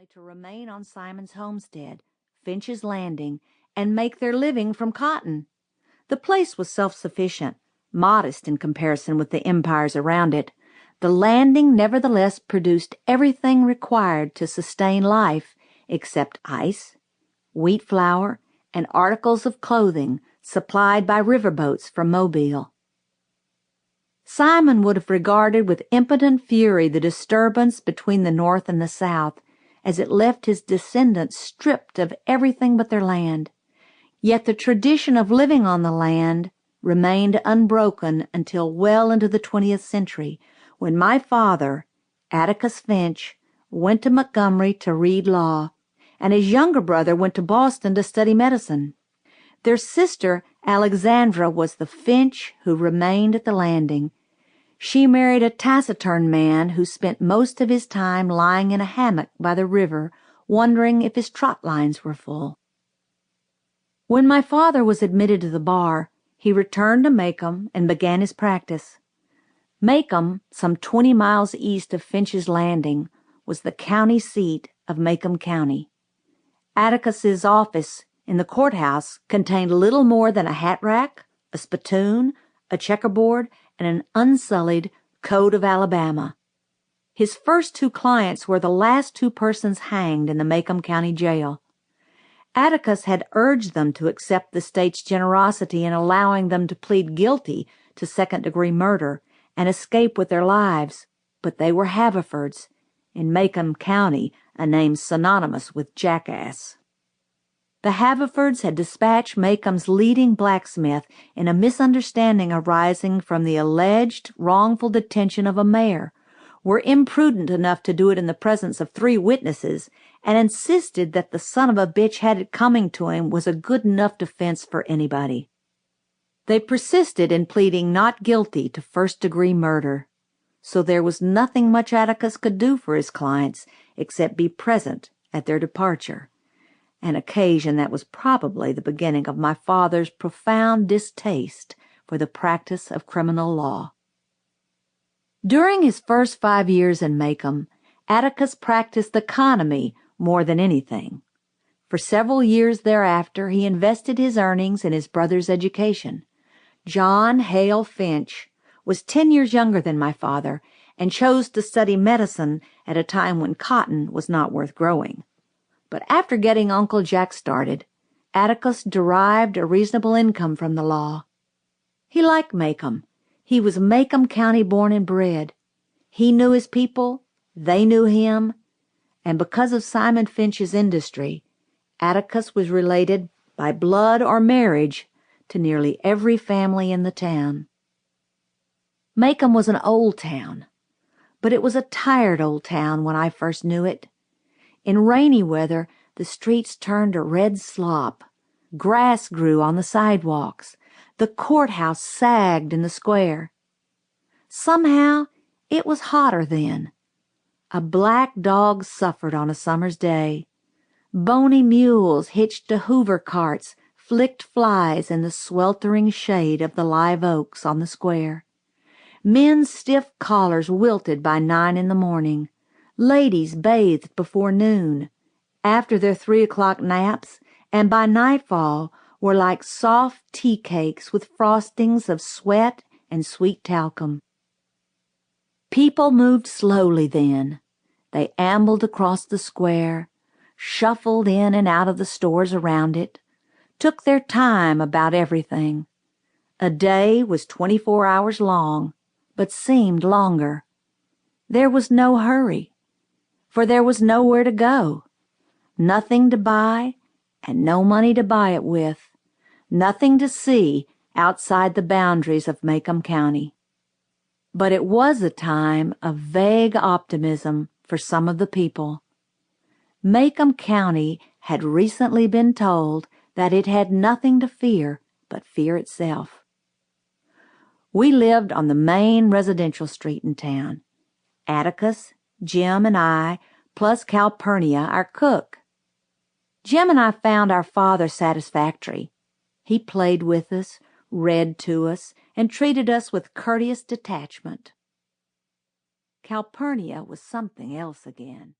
family to remain on Simon's homestead, Finch's Landing, and make their living from cotton. The place was self-sufficient, modest in comparison with the empires around it. The landing nevertheless produced everything required to sustain life except ice, wheat flour, and articles of clothing supplied by riverboats from Mobile. Simon would have regarded with impotent fury the disturbance between the North and the South, as it left his descendants stripped of everything but their land. Yet the tradition of living on the land remained unbroken until well into the 20th century, when my father, Atticus Finch, went to Montgomery to read law, and his younger brother went to Boston to study medicine. Their sister, Alexandra, was the Finch who remained at the landing. She married a taciturn man who spent most of his time lying in a hammock by the river, wondering if his trot lines were full. When my father was admitted to the bar, he returned to Macomb and began his practice. Macomb, some 20 miles east of Finch's Landing, was the county seat of Macomb County. Atticus's office in the courthouse contained little more than a hat rack, a spittoon, a checkerboard, and an unsullied Code of Alabama. His first 2 clients were the last 2 persons hanged in the Macomb County Jail. Atticus had urged them to accept the state's generosity in allowing them to plead guilty to second-degree murder and escape with their lives, but they were Haverfords, in Macomb County, a name synonymous with jackass. The Haverfords had dispatched Macomb's leading blacksmith in a misunderstanding arising from the alleged wrongful detention of a mayor, were imprudent enough to do it in the presence of 3 witnesses, and insisted that the son of a bitch had it coming to him was a good enough defense for anybody. They persisted in pleading not guilty to first-degree murder, so there was nothing much Atticus could do for his clients except be present at their departure, an occasion that was probably the beginning of my father's profound distaste for the practice of criminal law. During his first 5 years in Macomb, Atticus practiced economy more than anything. For several years thereafter, he invested his earnings in his brother's education. John Hale Finch was 10 years younger than my father and chose to study medicine at a time when cotton was not worth growing. But after getting Uncle Jack started, Atticus derived a reasonable income from the law. He liked Macomb. He was Macomb County born and bred. He knew his people, they knew him, and because of Simon Finch's industry, Atticus was related by blood or marriage to nearly every family in the town. Macomb was an old town, but it was a tired old town when I first knew it. In rainy weather, the streets turned to red slop. Grass grew on the sidewalks. The courthouse sagged in the square. Somehow, it was hotter then. A black dog suffered on a summer's day. Bony mules hitched to Hoover carts flicked flies in the sweltering shade of the live oaks on the square. Men's stiff collars wilted by 9 in the morning. Ladies bathed before noon, after their 3 o'clock naps, and by nightfall were like soft tea cakes with frostings of sweat and sweet talcum. People moved slowly then. They ambled across the square, shuffled in and out of the stores around it, took their time about everything. A day was 24 hours long, but seemed longer. There was no hurry, for there was nowhere to go, nothing to buy, and no money to buy it with, nothing to see outside the boundaries of Macomb County. But it was a time of vague optimism for some of the people. Macomb County had recently been told that it had nothing to fear but fear itself. We lived on the main residential street in town. Atticus, Jim, and I, plus Calpurnia, our cook. Jim and I found our father satisfactory. He played with us, read to us, and treated us with courteous detachment. Calpurnia was something else again.